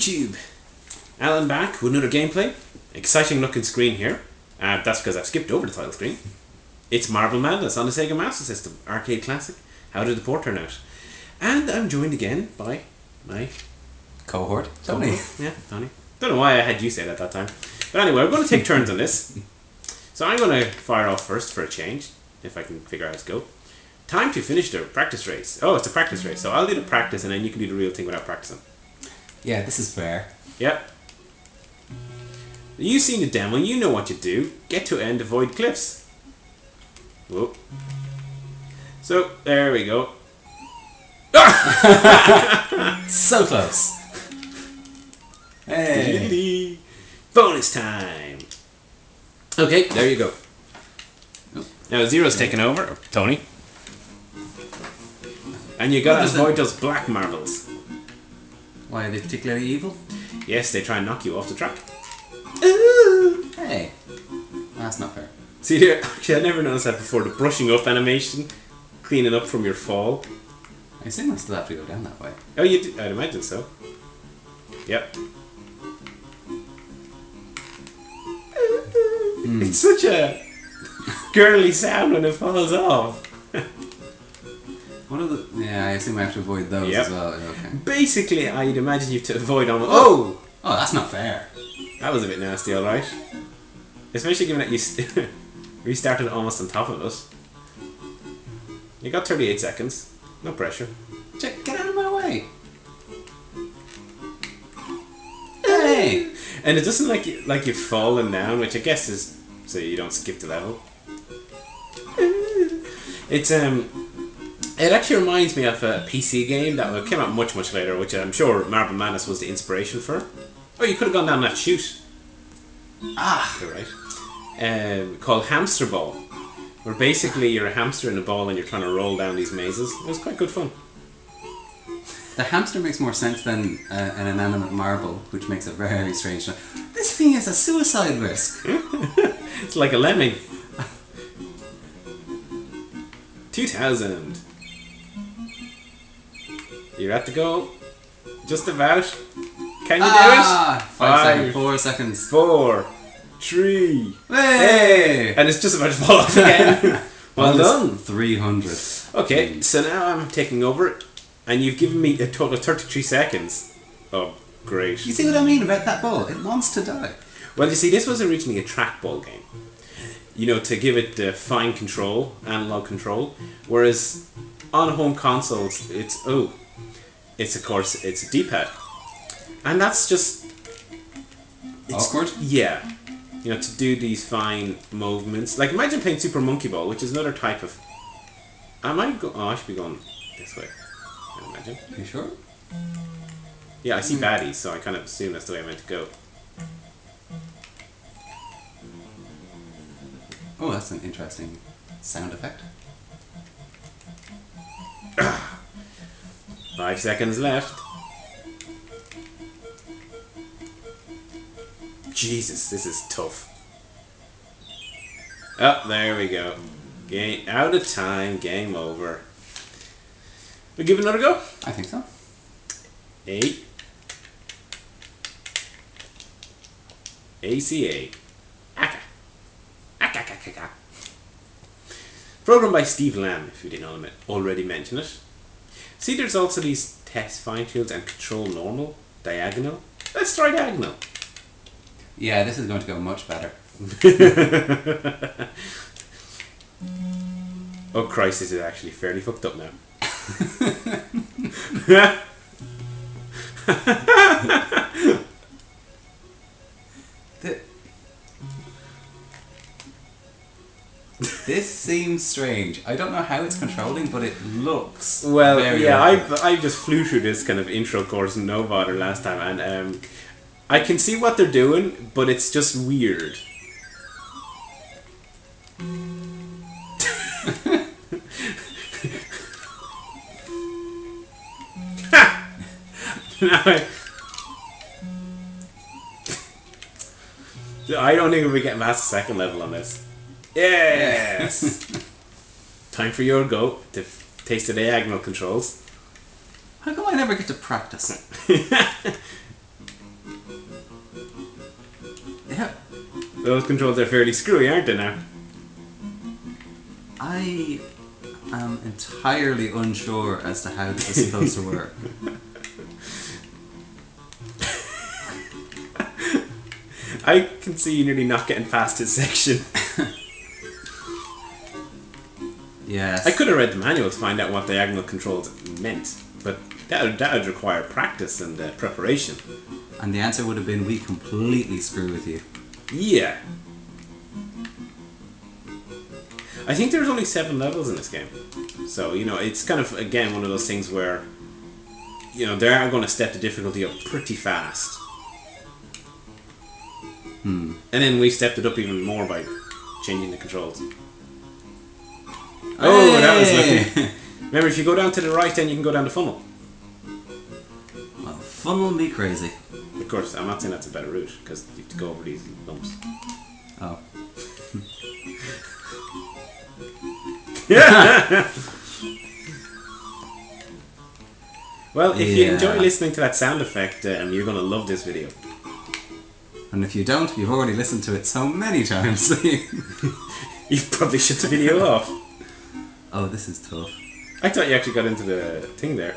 YouTube! Alan back with another gameplay. Exciting looking screen here. That's because I've skipped over the title screen. It's Marble Madness on the Sega Master System. Arcade classic. How did the port turn out? And I'm joined again by my cohort, Tony. Yeah, Tony. Don't know why I had you say that time. But anyway, we're going to take turns on this. So I'm going to fire off first for a change, if I can figure out how to go. Time to finish the practice race. Oh, it's a practice race. So I'll do the practice and then you can do the real thing without practicing. Yeah, this is fair. Yep. You've seen the demo, you know what you do. Get to end, avoid cliffs. Whoa. So, there we go. So close. Hey. Bonus time. Okay, there you go. Now Zero's taken over, Tony. And you gotta avoid those black marbles. Why, are they particularly evil? Yes, they try and knock you off the track. Hey. That's not fair. See here, actually I never noticed that before, the brushing up animation, cleaning up from your fall. I assume I still have to go down that way. Oh, you do? I'd imagine so. Yep. It's such a girly sound when it falls off. What are the... Yeah, I assume I have to avoid those as well. Okay. Basically, I'd imagine you have to avoid almost... Oh! Oh, that's not fair. That was a bit nasty, alright. Especially given that you restarted almost on top of us. You got 38 seconds. No pressure. Get out of my way. Hey! And it doesn't like you've fallen down, which I guess is so you don't skip the level. It actually reminds me of a PC game that came out much later, which I'm sure Marble Madness was the inspiration for. Oh, you could have gone down that chute. Ah, you're right. Called Hamster Ball, where basically you're a hamster in a ball and you're trying to roll down these mazes. It was quite good fun. The hamster makes more sense than an inanimate marble, which makes it very strange. This thing is a suicide risk. It's like a lemming. 2000. You're at the goal. Just about. Can you do it? 5 seconds. 4 seconds. 4, 3. Hey! And it's just about to fall off again. Well done. 300. Okay, so now I'm taking over. And you've given me a total of 33 seconds. Oh, great. You see what I mean about that ball? It wants to die. Well, you see, this was originally a trackball game. You know, to give it the fine control, analog control. Whereas on home consoles, it's of course, it's a D-pad. And that's just... awkward? Yeah. You know, to do these fine movements. Like, imagine playing Super Monkey Ball, which is another type of... I should be going this way. I imagine. Are you sure? Yeah, I see baddies, so I kind of assume that's the way I meant to go. Oh, that's an interesting sound effect. 5 seconds left. Jesus, this is tough. Oh, there we go. Game out of time, game over. We'll give it another go? I think so. 8. ACA. Aka. Aka, aka, aka. Programmed by Steve Lamb, if you didn't already mention it. See, there's also these test fine tunes and control normal, diagonal. Let's try diagonal. Yeah, this is going to go much better. Oh Christ, this is actually fairly fucked up now. This seems strange. I don't know how it's controlling, but it looks very yeah, awkward. I just flew through this kind of intro course in no bother last time, and I can see what they're doing, but it's just weird. I don't think we'll be getting past the second level on this. Yes! Time for your go to taste the diagonal controls. How come I never get to practice? Those controls are fairly screwy, aren't they now? I am entirely unsure as to how this is supposed to work. I can see you nearly not getting past this section. Yes. I could have read the manual to find out what diagonal controls meant, but that would require practice and preparation. And the answer would have been, we completely screw with you. Yeah. I think there's only 7 levels in this game. So, you know, it's kind of, again, one of those things where, you know, they are going to step the difficulty up pretty fast. And then we stepped it up even more by changing the controls. Oh, that was lucky. Remember, if you go down to the right, then you can go down the funnel. Well, funnel me crazy. Of course, I'm not saying that's a better route, because you have to go over these lumps. Oh. Well, if you enjoy Yeah. listening to that sound effect, you're going to love this video. And if you don't, you've already listened to it so many times. You probably shut the video off. Oh, this is tough. I thought you actually got into the thing there.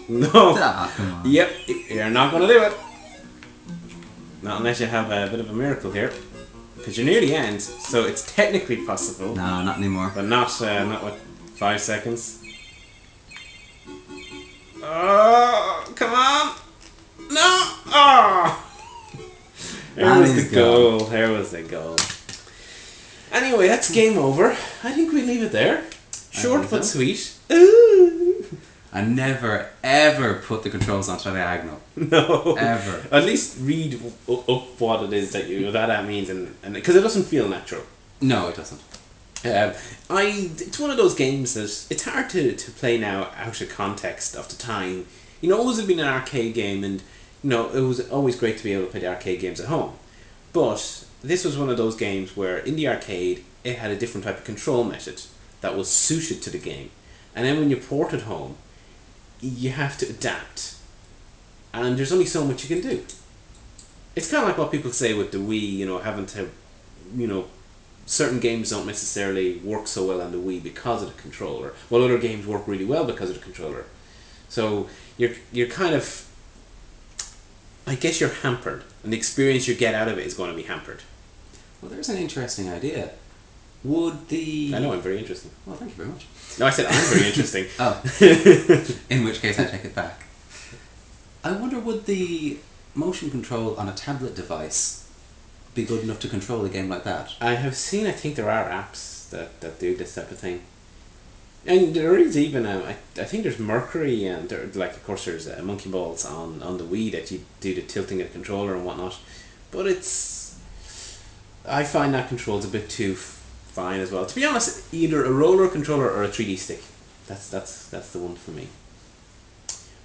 No. Ah, come on. Yep, you're not going to do it. Not unless you have a bit of a miracle here. Because you're near the end, so it's technically possible. No, not anymore. But not with 5 seconds. Oh, come on! No! Oh! There was the goal. There was the goal. Anyway, that's game over. I think we leave it there. Short but sweet. Ooh. I never, ever put the controls on diagonal. No. Ever. At least read up what it is that means, and because it doesn't feel natural. No, it doesn't. It's one of those games that it's hard to play now out of context of the time. You know, it always been an arcade game, and you know it was always great to be able to play the arcade games at home. But this was one of those games where in the arcade it had a different type of control method that was suited to the game, and then when you port it home, you have to adapt, and there's only so much you can do. It's kind of like what people say with the Wii, you know, having to, you know, certain games don't necessarily work so well on the Wii because of the controller, while other games work really well because of the controller. So you're kind of, I guess you're hampered, and the experience you get out of it is going to be hampered. Well, there's an interesting idea. Would the... I know, I'm very interesting. Well, thank you very much. No, I said I'm very interesting. Oh. In which case I take it back. I wonder, would the motion control on a tablet device be good enough to control a game like that? I have seen, I think there are apps that do this type of thing. And there is even, I think there's Mercury, and there, like, of course there's Monkey Balls on the Wii that you do the tilting of the controller and whatnot. But it's... I find that control's a bit too fine as well. To be honest, either a roller controller or a 3D stick. That's the one for me.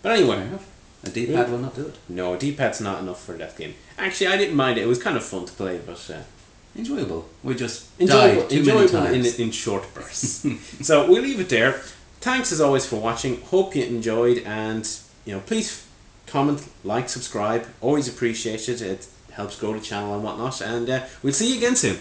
But anyway... Fair enough. A D-pad will not do it. No, a D-pad's not enough for that game. Actually, I didn't mind it. It was kind of fun to play, but... enjoyable. We just died too many times. In short bursts. So we'll leave it there. Thanks as always for watching. Hope you enjoyed, and you know, please comment, like, subscribe. Always appreciate it. It helps grow the channel and whatnot. And we'll see you again soon.